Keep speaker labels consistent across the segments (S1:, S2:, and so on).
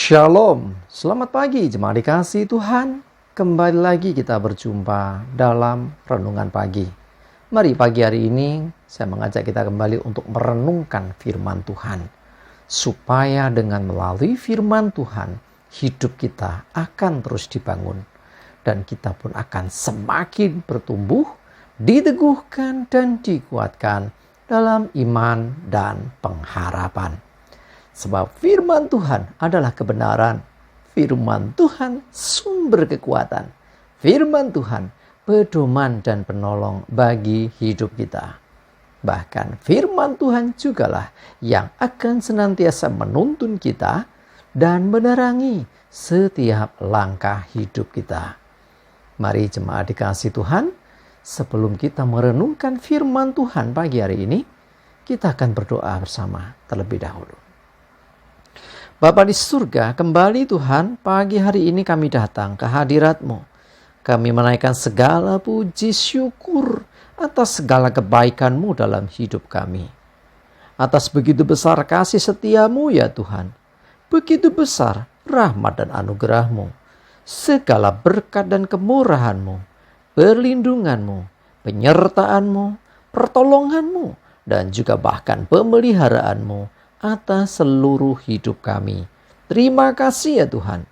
S1: Shalom, selamat pagi jemaat dikasih Tuhan. Kembali lagi kita berjumpa dalam renungan pagi. Mari pagi hari ini saya mengajak kita kembali untuk merenungkan firman Tuhan. Supaya dengan melalui firman Tuhan, hidup kita akan terus dibangun. Dan kita pun akan semakin bertumbuh, diteguhkan dan dikuatkan dalam iman dan pengharapan. Sebab firman Tuhan adalah kebenaran. Firman Tuhan sumber kekuatan. Firman Tuhan pedoman dan penolong bagi hidup kita. Bahkan firman Tuhan jugalah yang akan senantiasa menuntun kita dan menerangi setiap langkah hidup kita. Mari jemaat dikasih Tuhan, sebelum kita merenungkan firman Tuhan pagi hari ini, kita akan berdoa bersama terlebih dahulu. Bapa di surga, kembali Tuhan, pagi hari ini kami datang ke hadirat-Mu. Kami menaikkan segala puji syukur atas segala kebaikan-Mu dalam hidup kami. Atas begitu besar kasih setia-Mu ya Tuhan. Begitu besar rahmat dan anugerah-Mu. Segala berkat dan kemurahan-Mu, perlindungan-Mu, penyertaan-Mu, pertolongan-Mu, dan juga bahkan pemeliharaan-Mu atas seluruh hidup kami. Terima kasih ya Tuhan.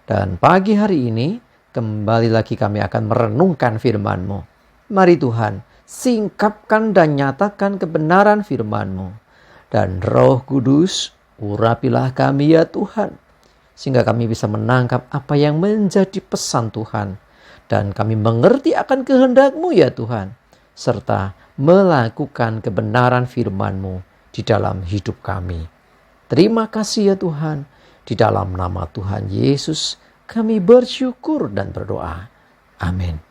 S1: Dan pagi hari ini kembali lagi kami akan merenungkan firman-Mu. Mari Tuhan, singkapkan dan nyatakan kebenaran firman-Mu. Dan Roh Kudus, urapilah kami ya Tuhan, sehingga kami bisa menangkap apa yang menjadi pesan Tuhan. Dan kami mengerti akan kehendak-Mu ya Tuhan, serta melakukan kebenaran firman-Mu di dalam hidup kami. Terima kasih ya Tuhan. Di dalam nama Tuhan Yesus kami bersyukur dan berdoa. Amin.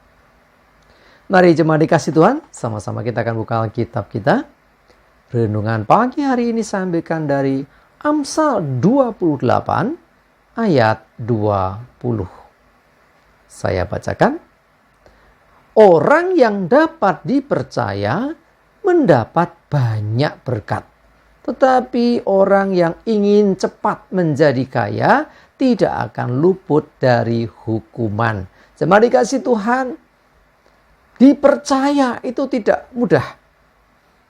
S1: Mari jemaat dikasih Tuhan, sama-sama kita akan buka Alkitab kita. Renungan pagi hari ini saya ambilkan dari Amsal 28 ayat 20. Saya bacakan. Orang yang dapat dipercaya mendapat banyak berkat. Tetapi orang yang ingin cepat menjadi kaya tidak akan luput dari hukuman. Jemaat dikasih Tuhan, dipercaya itu tidak mudah.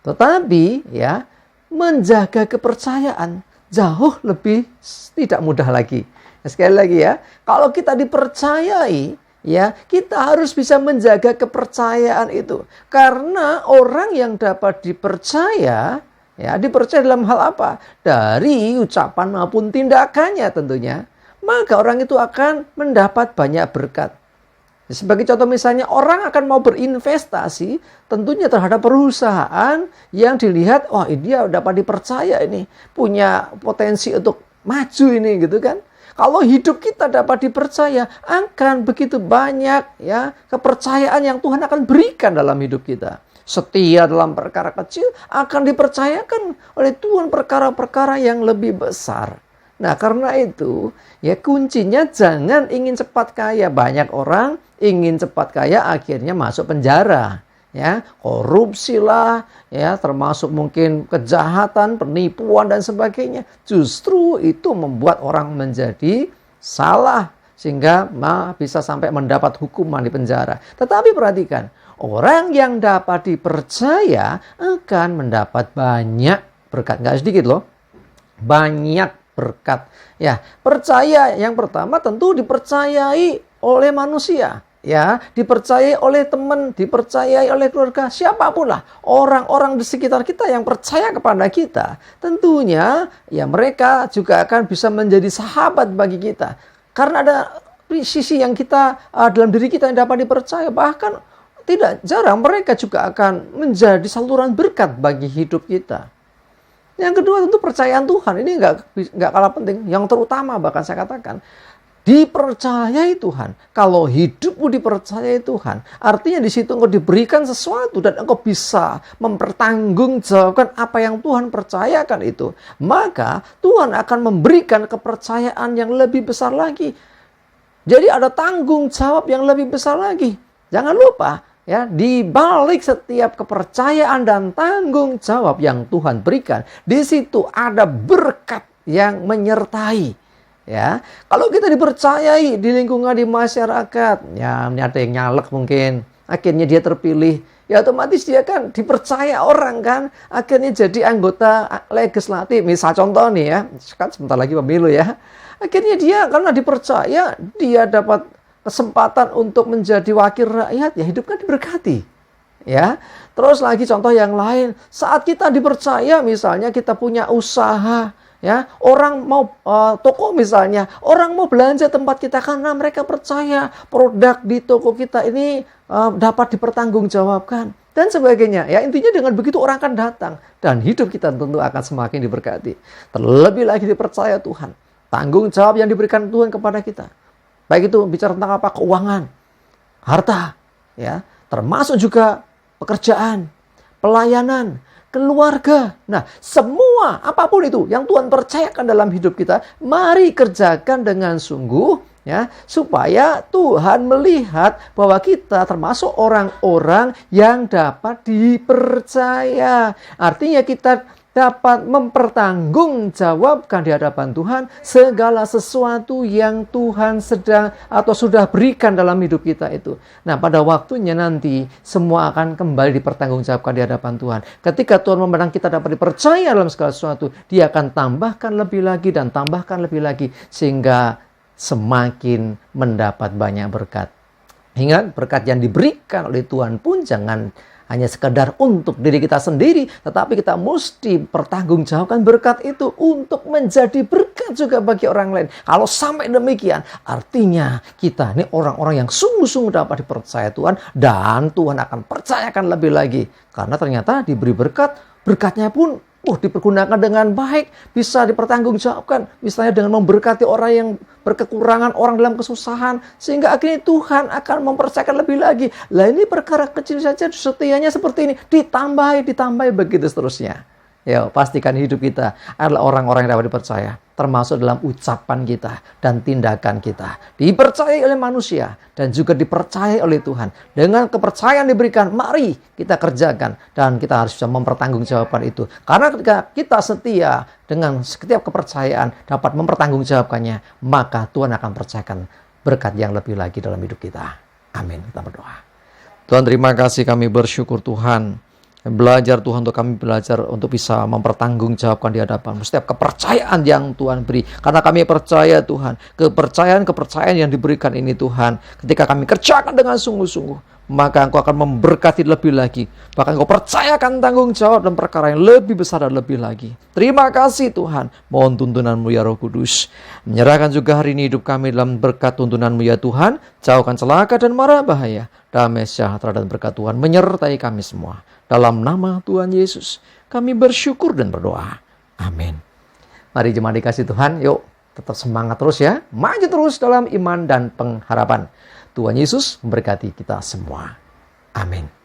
S1: Tetapi ya, menjaga kepercayaan jauh lebih tidak mudah lagi. Sekali lagi ya, kalau kita dipercayai, ya, kita harus bisa menjaga kepercayaan itu. Karena orang yang dapat dipercaya, ya, dipercaya dalam hal apa? Dari ucapan maupun tindakannya tentunya. Maka orang itu akan mendapat banyak berkat. Sebagai contoh misalnya, orang akan mau berinvestasi tentunya terhadap perusahaan yang dilihat, oh dia dapat dipercaya ini, punya potensi untuk maju ini gitu kan. Kalau hidup kita dapat dipercaya, akan begitu banyak ya kepercayaan yang Tuhan akan berikan dalam hidup kita. Setia dalam perkara kecil akan dipercayakan oleh Tuhan perkara-perkara yang lebih besar. Nah, karena itu ya kuncinya jangan ingin cepat kaya. Banyak orang ingin cepat kaya akhirnya masuk penjara. Ya, korupsi lah, ya, termasuk mungkin kejahatan, penipuan dan sebagainya. Justru itu membuat orang menjadi salah sehingga bisa sampai mendapat hukuman di penjara. Tetapi perhatikan, orang yang dapat dipercaya akan mendapat banyak berkat. Nggak sedikit loh, banyak berkat. Ya, percaya yang pertama tentu dipercayai oleh manusia. Ya, dipercayai oleh teman, dipercayai oleh keluarga, siapapun lah. Orang-orang di sekitar kita yang percaya kepada kita, tentunya ya mereka juga akan bisa menjadi sahabat bagi kita. Karena ada sisi yang kita dalam diri kita yang dapat dipercaya. Bahkan tidak jarang mereka juga akan menjadi saluran berkat bagi hidup kita. Yang kedua tentu percayaan Tuhan. Ini nggak kalah penting. Yang terutama bahkan saya katakan, dipercayai Tuhan. Kalau hidupmu dipercayai Tuhan, artinya di situ engkau diberikan sesuatu dan engkau bisa mempertanggungjawabkan apa yang Tuhan percayakan itu. Maka Tuhan akan memberikan kepercayaan yang lebih besar lagi. Jadi ada tanggung jawab yang lebih besar lagi. Jangan lupa ya, di balik setiap kepercayaan dan tanggung jawab yang Tuhan berikan, di situ ada berkat yang menyertai. Ya, kalau kita dipercayai di lingkungan di masyarakat, ya ini ada yang nyalek mungkin, akhirnya dia terpilih, ya otomatis dia kan dipercaya orang kan, akhirnya jadi anggota legislatif. Misal contoh nih ya, kan sebentar lagi pemilu ya, akhirnya dia karena dipercaya, dia dapat kesempatan untuk menjadi wakil rakyat, ya hidup kan diberkati. Ya, terus lagi contoh yang lain, saat kita dipercaya, misalnya kita punya usaha. Ya, orang mau toko misalnya, orang mau belanja tempat kita karena mereka percaya produk di toko kita ini dapat dipertanggungjawabkan dan sebagainya. Ya, intinya dengan begitu orang akan datang dan hidup kita tentu akan semakin diberkati. Terlebih lagi dipercaya Tuhan. Tanggung jawab yang diberikan Tuhan kepada kita. Baik itu bicara tentang apa? Keuangan, harta, ya, termasuk juga pekerjaan, pelayanan, keluarga. Nah, semua apapun itu yang Tuhan percayakan dalam hidup kita, mari kerjakan dengan sungguh ya, supaya Tuhan melihat bahwa kita termasuk orang-orang yang dapat dipercaya. Artinya kita dapat mempertanggungjawabkan di hadapan Tuhan segala sesuatu yang Tuhan sedang atau sudah berikan dalam hidup kita itu. Nah, pada waktunya nanti semua akan kembali dipertanggungjawabkan di hadapan Tuhan. Ketika Tuhan memandang kita dapat dipercaya dalam segala sesuatu, Dia akan tambahkan lebih lagi dan tambahkan lebih lagi sehingga semakin mendapat banyak berkat. Ingat, berkat yang diberikan oleh Tuhan pun jangan hanya sekedar untuk diri kita sendiri, tetapi kita mesti pertanggungjawabkan berkat itu untuk menjadi berkat juga bagi orang lain. Kalau sampai demikian, artinya kita ini orang-orang yang sungguh-sungguh dapat dipercaya Tuhan, dan Tuhan akan percayakan lebih lagi. Karena ternyata diberi berkat, berkatnya pun dipergunakan dengan baik, bisa dipertanggungjawabkan. Misalnya dengan memberkati orang yang berkekurangan, orang dalam kesusahan, sehingga akhirnya Tuhan akan mempercayakan lebih lagi. Lah ini perkara kecil saja, setianya seperti ini, ditambahi begitu seterusnya. Ya, pastikan hidup kita adalah orang-orang yang dapat dipercaya, termasuk dalam ucapan kita dan tindakan kita. Dipercayai oleh manusia dan juga dipercayai oleh Tuhan. Dengan kepercayaan diberikan, mari kita kerjakan dan kita harus bisa mempertanggungjawabkan itu. Karena ketika kita setia dengan setiap kepercayaan dapat mempertanggungjawabkannya, maka Tuhan akan percayakan berkat yang lebih lagi dalam hidup kita. Amin. Kita berdoa. Tuhan, terima kasih, kami bersyukur Tuhan. Belajar Tuhan, untuk kami belajar untuk bisa mempertanggungjawabkan di hadapan setiap kepercayaan yang Tuhan beri. Karena kami percaya Tuhan, kepercayaan yang diberikan ini Tuhan, ketika kami kerjakan dengan sungguh-sungguh, maka Engkau akan memberkati lebih lagi. Bahkan Engkau percayakan tanggung jawab dan perkara yang lebih besar dan lebih lagi. Terima kasih Tuhan. Mohon tuntunan-Mu ya Roh Kudus. Menyerahkan juga hari ini hidup kami dalam berkat tuntunan-Mu ya Tuhan. Jauhkan celaka dan mara bahaya. Damai sejahtera dan berkat Tuhan menyertai kami semua. Dalam nama Tuhan Yesus, kami bersyukur dan berdoa. Amin. Mari jemaat dikasih Tuhan, yuk tetap semangat terus ya. Maju terus dalam iman dan pengharapan. Tuhan Yesus memberkati kita semua. Amin.